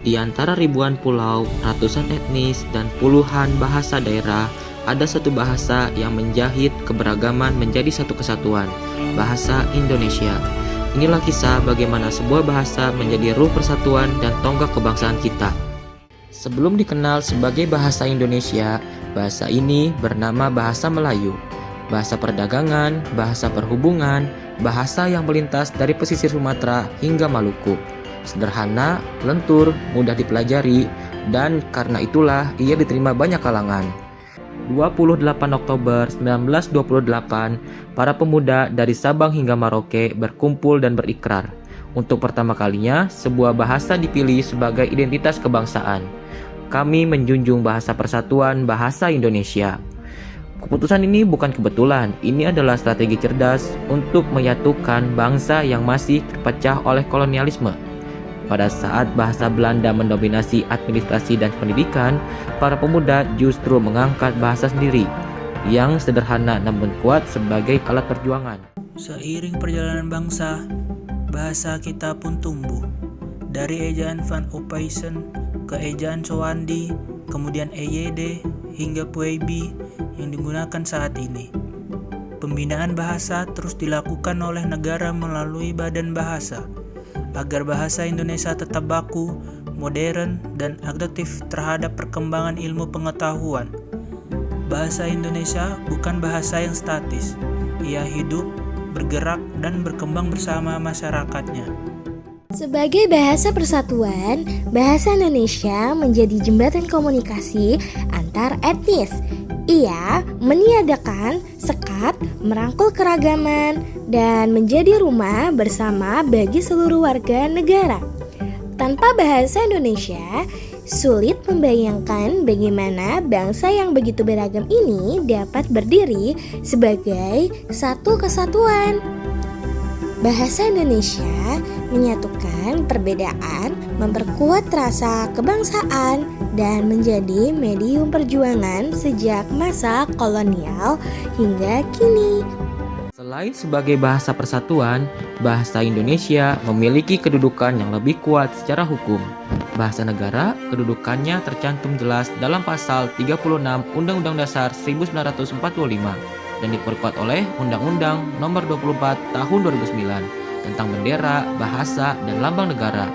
Di antara ribuan pulau, ratusan etnis, dan puluhan bahasa daerah, ada satu bahasa yang menjahit keberagaman menjadi satu kesatuan, bahasa Indonesia. Inilah kisah bagaimana sebuah bahasa menjadi ruh persatuan dan tonggak kebangsaan kita. Sebelum dikenal sebagai bahasa Indonesia, bahasa ini bernama bahasa Melayu. Bahasa perdagangan, bahasa perhubungan, bahasa yang melintas dari pesisir Sumatera hingga Maluku. Sederhana, lentur, mudah dipelajari, dan karena itulah ia diterima banyak kalangan. 28 Oktober 1928, para pemuda dari Sabang hingga Merauke berkumpul dan berikrar. Untuk pertama kalinya, sebuah bahasa dipilih sebagai identitas kebangsaan. Kami menjunjung bahasa persatuan bahasa Indonesia. Keputusan ini bukan kebetulan, ini adalah strategi cerdas untuk menyatukan bangsa yang masih terpecah oleh kolonialisme. Pada saat bahasa Belanda mendominasi administrasi dan pendidikan, para pemuda justru mengangkat bahasa sendiri, yang sederhana namun kuat sebagai alat perjuangan. Seiring perjalanan bangsa, bahasa kita pun tumbuh. Dari ejaan Van Ophuijsen ke ejaan Sowandi, kemudian EYD hingga Puebi yang digunakan saat ini. Pembinaan bahasa terus dilakukan oleh negara melalui Badan Bahasa, agar bahasa Indonesia tetap baku, modern, dan adaptif terhadap perkembangan ilmu pengetahuan. Bahasa Indonesia bukan bahasa yang statis, ia hidup, bergerak, dan berkembang bersama masyarakatnya. Sebagai bahasa persatuan, bahasa Indonesia menjadi jembatan komunikasi antar etnis. Ia meniadakan sekat, merangkul keragaman, dan menjadi rumah bersama bagi seluruh warga negara. Tanpa bahasa Indonesia, sulit membayangkan bagaimana bangsa yang begitu beragam ini dapat berdiri sebagai satu kesatuan. Bahasa Indonesia menyatukan perbedaan, memperkuat rasa kebangsaan, dan menjadi medium perjuangan sejak masa kolonial hingga kini. Selain sebagai bahasa persatuan, bahasa Indonesia memiliki kedudukan yang lebih kuat secara hukum. Bahasa negara, kedudukannya tercantum jelas dalam pasal 36 Undang-Undang Dasar 1945 dan diperkuat oleh Undang-Undang Nomor 24 Tahun 2009 tentang bendera, bahasa, dan lambang negara.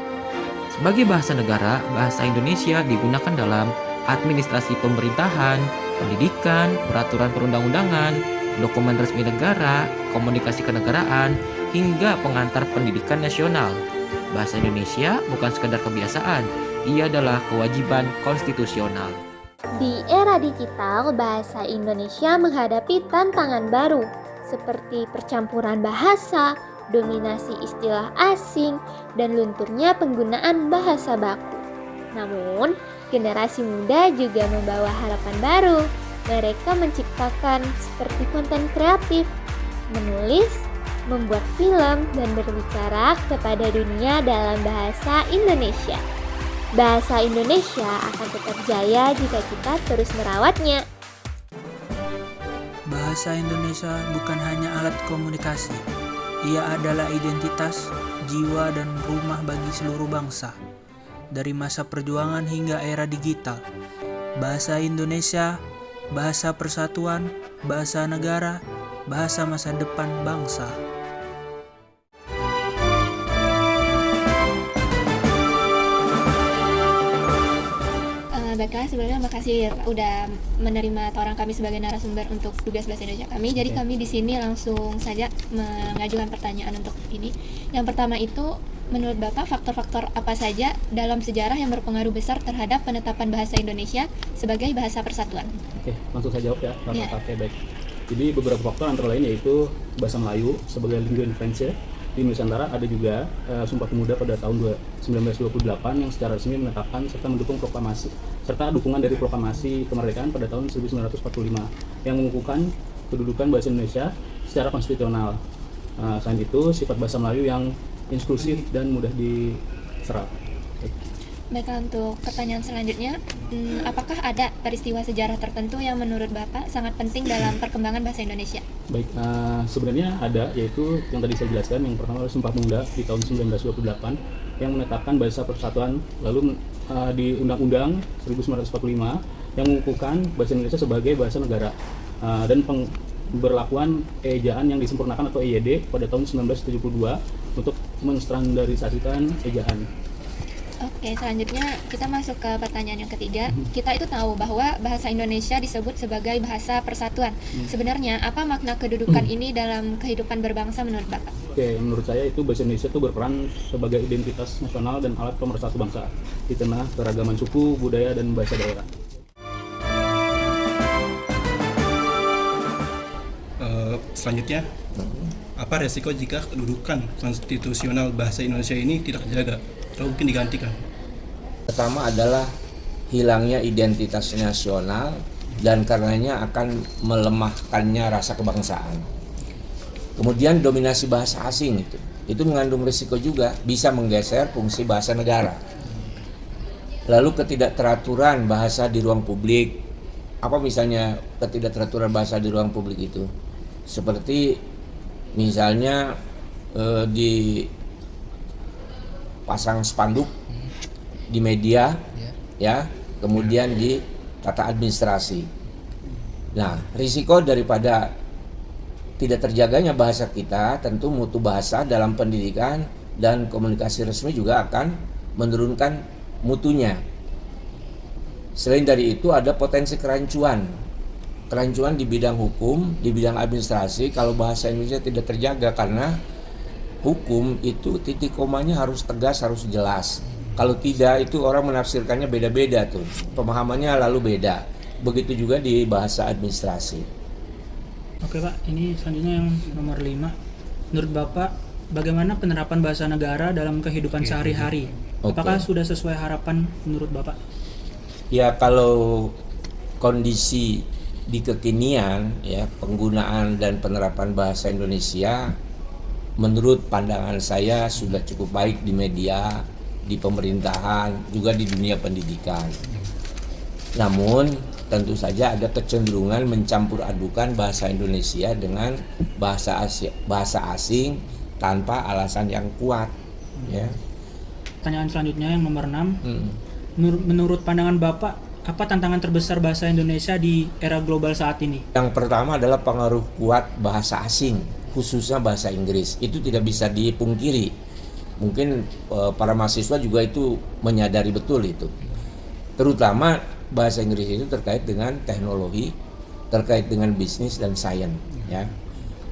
Sebagai bahasa negara, bahasa Indonesia digunakan dalam administrasi pemerintahan, pendidikan, peraturan perundang-undangan, dokumen resmi negara, komunikasi kenegaraan, hingga pengantar pendidikan nasional. Bahasa Indonesia bukan sekadar kebiasaan, ia adalah kewajiban konstitusional. Di era digital, bahasa Indonesia menghadapi tantangan baru seperti percampuran bahasa, dominasi istilah asing, dan lunturnya penggunaan bahasa baku. Namun, generasi muda juga membawa harapan baru. Mereka menciptakan seperti konten kreatif, menulis, membuat film, dan berbicara kepada dunia dalam bahasa Indonesia. Bahasa Indonesia akan tetap jaya jika kita terus merawatnya. Bahasa Indonesia bukan hanya alat komunikasi, ia adalah identitas, jiwa, dan rumah bagi seluruh bangsa. Dari masa perjuangan hingga era digital, bahasa Indonesia, bahasa persatuan, bahasa negara, bahasa masa depan bangsa. Baiklah, sebelumnya makasih udah menerima tawaran kami sebagai narasumber untuk tugas bahasa Indonesia kami. Jadi kami di sini langsung saja mengajukan pertanyaan untuk ini. Yang pertama itu, menurut Bapak faktor-faktor apa saja dalam sejarah yang berpengaruh besar terhadap penetapan bahasa Indonesia sebagai bahasa persatuan? Oke, langsung saya jawab ya. Oke, baik. Jadi beberapa faktor antara lain yaitu bahasa Melayu sebagai lingua franca di Nusantara, ada juga Sumpah Pemuda pada tahun 1928 yang secara resmi menetapkan serta mendukung proklamasi serta dukungan dari proklamasi kemerdekaan pada tahun 1945 yang mengukuhkan kedudukan bahasa Indonesia secara konstitusional. Selain itu, sifat bahasa Melayu yang inklusif dan mudah diserap. Baiklah, untuk pertanyaan selanjutnya, apakah ada peristiwa sejarah tertentu yang menurut Bapak sangat penting dalam perkembangan bahasa Indonesia? Baik, sebenarnya ada, yaitu yang tadi saya jelaskan. Yang pertama adalah Sumpah Pemuda di tahun 1928 yang menetapkan bahasa persatuan, lalu di Undang-Undang 1945 yang mengukuhkan bahasa Indonesia sebagai bahasa negara, dan pemberlakuan ejaan yang disempurnakan atau EYD pada tahun 1972 untuk menstandarisasikan ejaan. Oke, selanjutnya kita masuk ke pertanyaan yang ketiga. Kita itu tahu bahwa bahasa Indonesia disebut sebagai bahasa persatuan. Sebenarnya apa makna kedudukan ini dalam kehidupan berbangsa menurut Bapak? Oke, menurut saya itu bahasa Indonesia itu berperan sebagai identitas nasional dan alat pemersatu bangsa di tengah keragaman suku, budaya, dan bahasa daerah. Selanjutnya, apa resiko jika kedudukan konstitusional bahasa Indonesia ini tidak terjaga atau mungkin digantikan? Pertama adalah hilangnya identitas nasional dan karenanya akan melemahkannya rasa kebangsaan. Kemudian dominasi bahasa asing itu mengandung risiko juga bisa menggeser fungsi bahasa negara. Lalu ketidakteraturan bahasa di ruang publik. Apa misalnya ketidakteraturan bahasa di ruang publik itu? Seperti misalnya di pasang spanduk di media, ya, kemudian di tata administrasi. Nah, risiko daripada tidak terjaganya bahasa kita, tentu mutu bahasa dalam pendidikan dan komunikasi resmi juga akan menurunkan mutunya. Selain dari itu ada potensi kerancuan di bidang hukum, di bidang administrasi kalau bahasa Indonesia tidak terjaga, karena hukum itu titik komanya harus tegas, harus jelas. Kalau tidak itu orang menafsirkannya beda-beda tuh, pemahamannya lalu beda. Begitu juga di bahasa administrasi. Oke Pak, ini selanjutnya yang nomor 5. Menurut Bapak, bagaimana penerapan bahasa negara dalam kehidupan sehari-hari? Apakah sudah sesuai harapan menurut Bapak? Ya, kalau kondisi di kekinian, ya, penggunaan dan penerapan bahasa Indonesia menurut pandangan saya sudah cukup baik di media, di pemerintahan, juga di dunia pendidikan. Namun tentu saja ada kecenderungan mencampur adukan bahasa Indonesia dengan bahasa asing tanpa alasan yang kuat, ya. Pertanyaan selanjutnya yang nomor 6. Menurut pandangan Bapak, apa tantangan terbesar bahasa Indonesia di era global saat ini? Yang pertama adalah pengaruh kuat bahasa asing, khususnya bahasa Inggris. Itu tidak bisa dipungkiri. Mungkin para mahasiswa juga itu menyadari betul itu. Terutama bahasa Inggris itu terkait dengan teknologi, terkait dengan bisnis dan sains, ya.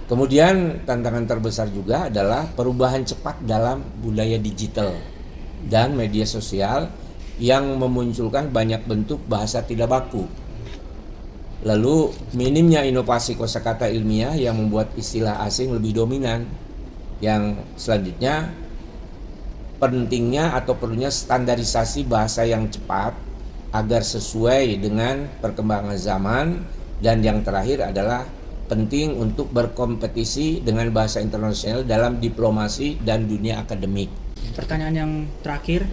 Kemudian tantangan terbesar juga adalah perubahan cepat dalam budaya digital dan media sosial yang memunculkan banyak bentuk bahasa tidak baku. Lalu minimnya inovasi kosakata ilmiah yang membuat istilah asing lebih dominan. Yang selanjutnya, pentingnya atau perlunya standarisasi bahasa yang cepat agar sesuai dengan perkembangan zaman. Dan yang terakhir adalah penting untuk berkompetisi dengan bahasa internasional dalam diplomasi dan dunia akademik. Pertanyaan yang terakhir.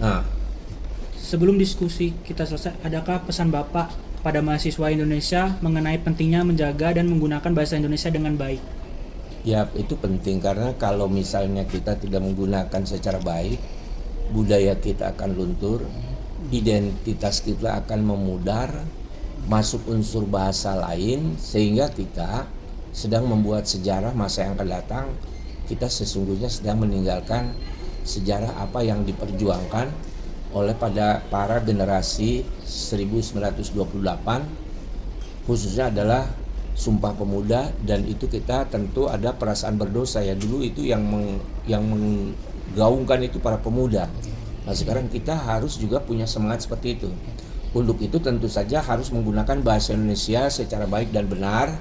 Sebelum diskusi kita selesai, adakah pesan Bapak pada mahasiswa Indonesia mengenai pentingnya menjaga dan menggunakan bahasa Indonesia dengan baik? Ya, itu penting karena kalau misalnya kita tidak menggunakan secara baik, budaya kita akan luntur, identitas kita akan memudar, masuk unsur bahasa lain, sehingga kita sedang membuat sejarah masa yang akan datang. Kita sesungguhnya sedang meninggalkan sejarah apa yang diperjuangkan oleh pada para generasi 1928, khususnya adalah Sumpah Pemuda, dan itu kita tentu ada perasaan berdosa ya. Dulu itu yang menggaungkan itu para pemuda. Nah, sekarang kita harus juga punya semangat seperti itu. Untuk itu tentu saja harus menggunakan bahasa Indonesia secara baik dan benar.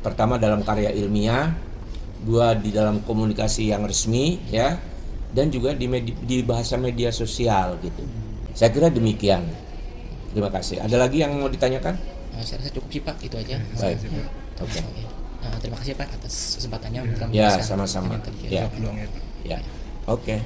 Pertama dalam karya ilmiah, dua di dalam komunikasi yang resmi, ya, dan juga di bahasa media sosial gitu. Saya kira demikian. Terima kasih. Ada lagi yang mau ditanyakan? Saya rasa cukup sih Pak, itu aja. Baik. Oke. Terima kasih Pak atas kesempatannya. Ya, sama-sama. Ya. Oke.